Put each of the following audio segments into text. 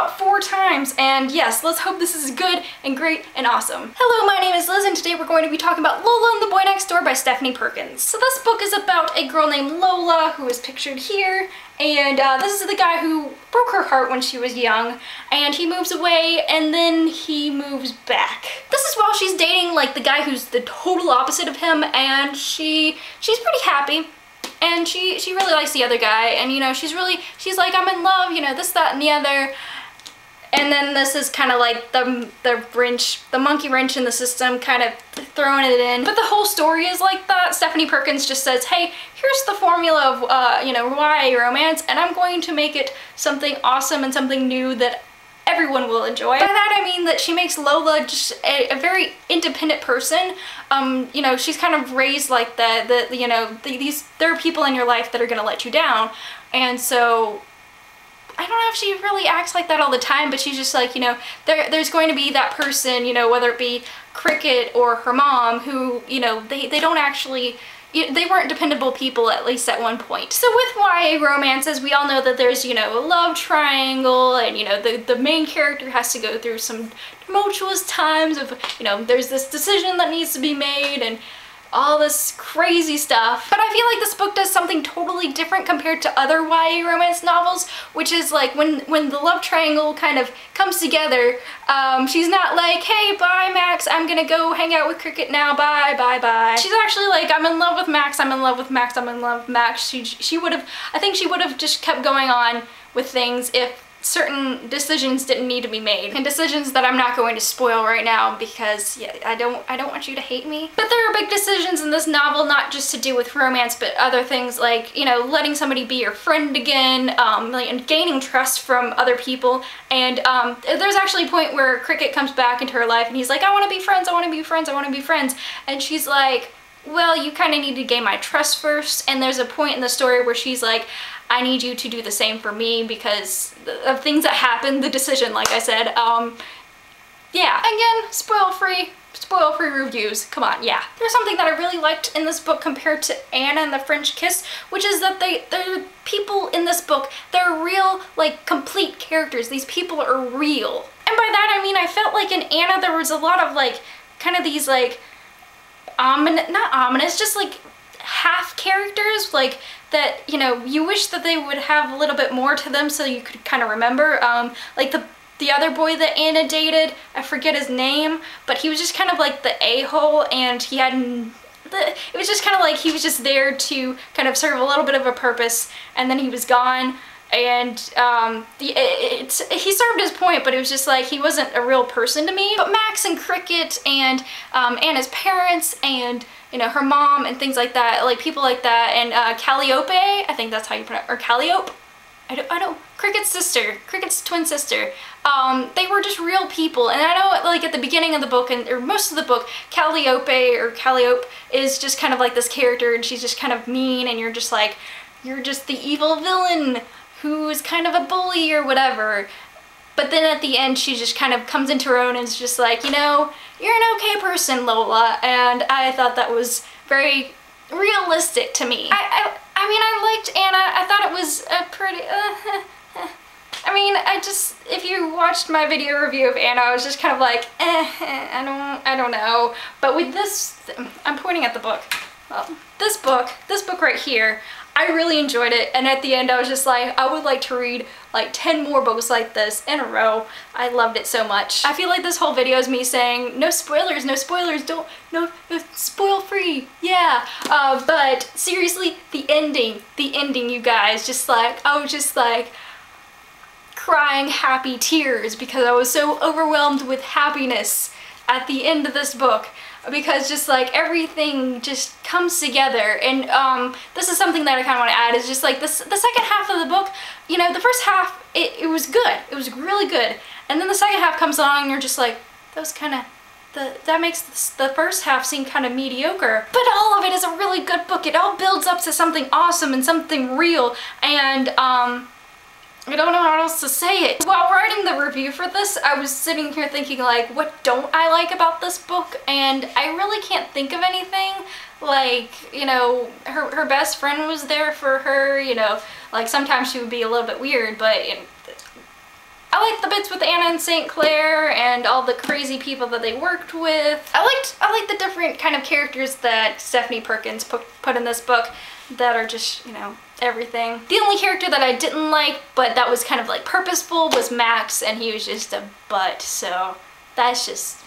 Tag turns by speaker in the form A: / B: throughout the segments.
A: about 4 times, and yes, let's hope this is good and great and awesome. Hello, my name is Liz, and today we're going to be talking about Lola and the Boy Next Door by Stephanie Perkins. So this book is about a girl named Lola, who is pictured here, and this is the guy who broke her heart when she was young, and he moves away, and then he moves back. This is while she's dating like the guy who's the total opposite of him, and she's pretty happy. And she really likes the other guy, and you know, she's like, I'm in love, you know, this, that, and the other. And then this is kind of like the monkey wrench in the system, kind of throwing it in. But the whole story is like that. Stephanie Perkins just says, hey, here's the formula of, you know, YA romance, and I'm going to make it something awesome and something new that everyone will enjoy. By that I mean that she makes Lola just a very independent person. You know, she's kind of raised like that, you know, there are people in your life that are gonna let you down, and so I don't know if she really acts like that all the time, but she's just like, you know, there's going to be that person, you know, whether it be Cricket or her mom, who, you know, they don't actually, they weren't dependable people, at least at one point. So with YA romances, we all know that there's, you know, a love triangle, and, you know, the main character has to go through some tumultuous times of, you know, there's this decision that needs to be made, and all this crazy stuff. But I feel like this book does something totally different compared to other YA romance novels, which is like when the love triangle kind of comes together, she's not like, hey, bye Max, I'm gonna go hang out with Cricket now, bye, bye, bye. She's actually like, I'm in love with Max, I'm in love with Max, I'm in love with Max. She would have, I think she would have just kept going on with things if certain decisions didn't need to be made, and decisions that I'm not going to spoil right now because, yeah, I don't want you to hate me. But there are big decisions in this novel, not just to do with romance, but other things like, you know, letting somebody be your friend again, and gaining trust from other people. And there's actually a point where Cricket comes back into her life, and he's like, I want to be friends, I want to be friends, I want to be friends. And she's like, well, you kind of need to gain my trust first. And there's a point in the story where she's like, I need you to do the same for me because of things that happened, the decision, like I said. Yeah, again, spoil-free reviews, come on, yeah. There's something that I really liked in this book compared to Anna and the French Kiss, which is that the people in this book, they're real, like, complete characters. These people are real. And by that I mean, I felt like in Anna there was a lot of, like, kind of these, like, not ominous, just, like, half characters, like, that, you know, you wish that they would have a little bit more to them so you could kind of remember. Like the other boy that Anna dated, I forget his name, but he was just kind of like the a-hole, and he had, it was just kind of like he was just there to kind of serve a little bit of a purpose, and then he was gone. And he served his point, but it was just like he wasn't a real person to me. But Max and Cricket and Anna's parents and, you know, her mom and things like that, like people like that, and Calliope, I think that's how you pronounce, or Calliope, I don't, Cricket's sister, Cricket's twin sister, they were just real people. And I know, like, at the beginning of the book, or most of the book, Calliope is just kind of like this character, and she's just kind of mean, and you're just like, you're just the evil villain who's kind of a bully or whatever. But then at the end she just kind of comes into her own and is just like, you know, you're an okay person, Lola. And I thought that was very realistic to me. I mean, I liked Anna. I thought it was a pretty, I mean, if you watched my video review of Anna, I was just kind of like, I don't know. But with this, I'm pointing at the book. Well, this book right here, I really enjoyed it, and at the end I was just like, I would like to read like 10 more books like this in a row. I loved it so much. I feel like this whole video is me saying, no spoilers, no spoil free, yeah. But seriously, the ending, you guys, just like, I was just like crying happy tears because I was so overwhelmed with happiness at the end of this book. Because just like everything just comes together, and this is something that I kind of want to add, is just like the second half of the book, you know, the first half, it was good, it was really good, and then the second half comes along and you're just like, that was kind of, that makes the first half seem kind of mediocre. But all of it is a really good book. It all builds up to something awesome and something real, and I don't know how else to say it. While writing the review for this, I was sitting here thinking like, what don't I like about this book? And I really can't think of anything. Like, you know, her best friend was there for her, you know, like sometimes she would be a little bit weird, but you know, I like the bits with Anna and St. Clair and all the crazy people that they worked with. I liked the different kind of characters that Stephanie Perkins put in this book that are just, you know, everything. The only character that I didn't like, but that was kind of like purposeful, was Max, and he was just a butt, so that's just...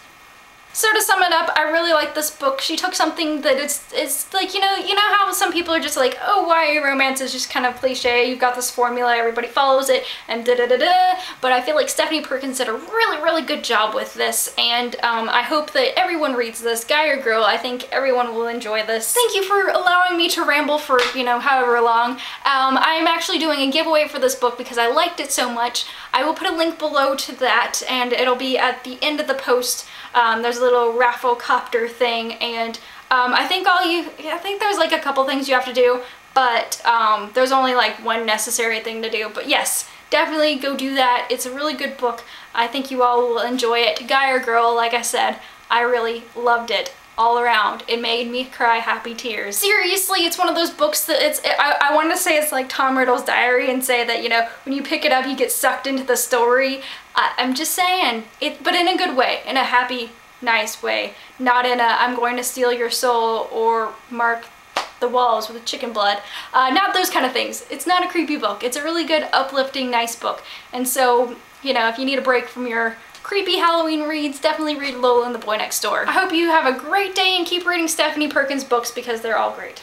A: So to sum it up, I really like this book. She took something that it's like, you know how some people are just like, oh, YA romance is just kind of cliche, you've got this formula, everybody follows it, and da-da-da-da, but I feel like Stephanie Perkins did a really, really good job with this, and I hope that everyone reads this, guy or girl. I think everyone will enjoy this. Thank you for allowing me to ramble for, you know, however long. I'm actually doing a giveaway for this book because I liked it so much. I will put a link below to that, and it'll be at the end of the post. There's a little raffle copter thing, and I think there's like a couple things you have to do, but there's only like one necessary thing to do. But yes, definitely go do that. It's a really good book. I think you all will enjoy it. Guy or girl, like I said, I really loved it all around. It made me cry happy tears. Seriously, it's one of those books that I wanted to say it's like Tom Riddle's diary and say that, you know, when you pick it up, you get sucked into the story. I'm just saying, but in a good way, in a happy, nice way. Not in a, I'm going to steal your soul or mark the walls with chicken blood. Not those kind of things. It's not a creepy book. It's a really good, uplifting, nice book. And so, you know, if you need a break from your creepy Halloween reads, definitely read Lola and the Boy Next Door. I hope you have a great day and keep reading Stephanie Perkins books because they're all great.